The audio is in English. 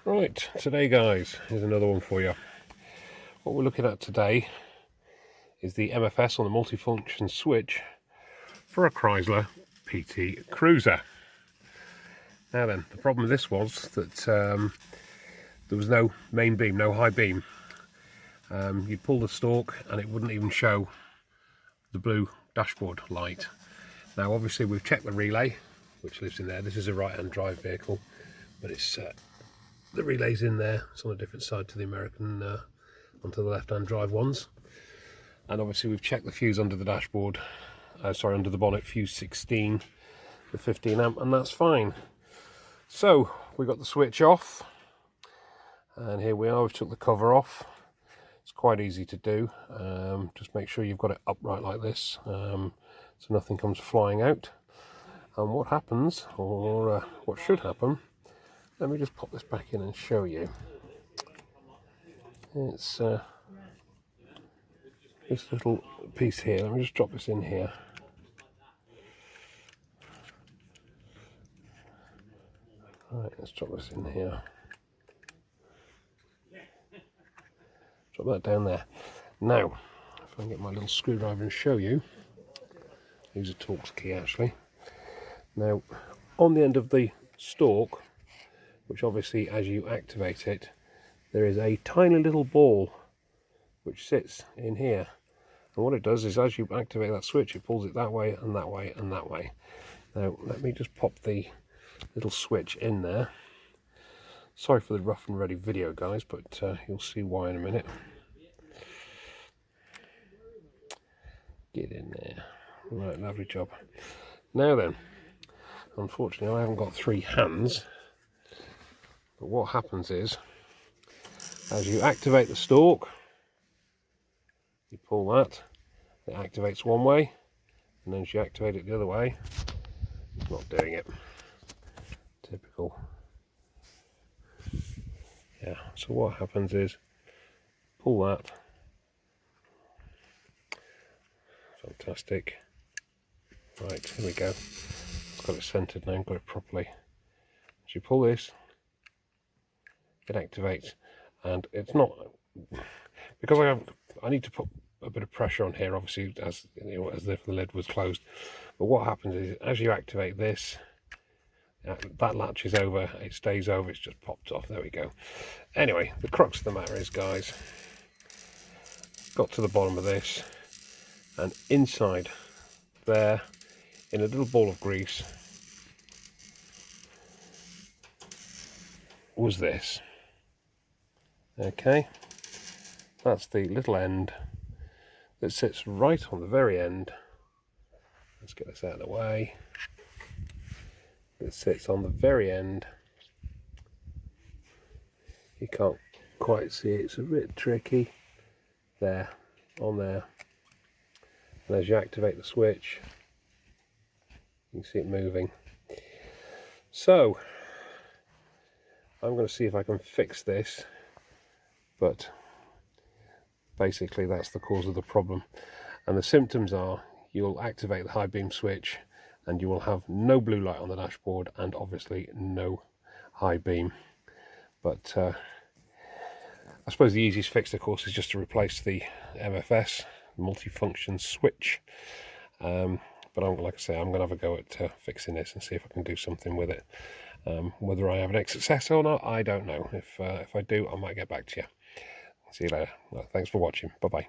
Right, today guys, here's another one for you. What we're looking at today is the MFS on the multifunction switch for a Chrysler PT Cruiser. Now then, the problem with this was that there was no main beam, no high beam. You'd pull the stalk and it wouldn't even show the blue dashboard light. Now obviously we've checked the relay, which lives in there. This is a right-hand drive vehicle, but it's the relay's in there. It's on a different side to the American, onto the left-hand drive ones. And obviously we've checked the fuse under the dashboard, under the bonnet, fuse 16, the 15 amp, and that's fine. So we got the switch off, and here we are. We've took the cover off. It's quite easy to do. Just make sure you've got it upright like this, so nothing comes flying out. And what happens, or what should happen, let me just pop this back in and show you. It's this little piece here. Let me just drop this in here. Right, let's drop this in here. Drop that down there. Now, if I can get my little screwdriver and show you. Use a Torx key actually. Now, on the end of the stalk, which obviously as you activate it, there is a tiny little ball which sits in here. And what it does is as you activate that switch, it pulls it that way and that way and that way. Now, let me just pop the little switch in there. Sorry for the rough and ready video, guys, but you'll see why in a minute. Get in there. Right, lovely job. Now then, unfortunately I haven't got three hands, but what happens is, as you activate the stalk, you pull that, it activates one way, and then as you activate it the other way, it's not doing it. Typical. Yeah, so what happens is, pull that. Fantastic. Right, here we go. It's got it centered now, got it properly. As you pull this, it activates, and it's not, because I need to put a bit of pressure on here, obviously, as you know, as if the lid was closed. But what happens is, as you activate this, that latch is over, it stays over, it's just popped off. There we go. Anyway, the crux of the matter is, guys, got to the bottom of this, and inside there, in a little ball of grease, was this. Okay, that's the little end that sits right on the very end. Let's get this out of the way. It sits on the very end. You can't quite see it, it's a bit tricky. There, on there. And as you activate the switch, you can see it moving. So, I'm going to see if I can fix this, but basically that's the cause of the problem. And the symptoms are, you'll activate the high beam switch and you will have no blue light on the dashboard and obviously no high beam. But I suppose the easiest fix, of course, is just to replace the MFS, multifunction switch. But like I say, I'm going to have a go at fixing this and see if I can do something with it. Whether I have an success or not, I don't know. If I do, I might get back to you. See you later. Well, thanks for watching. Bye-bye.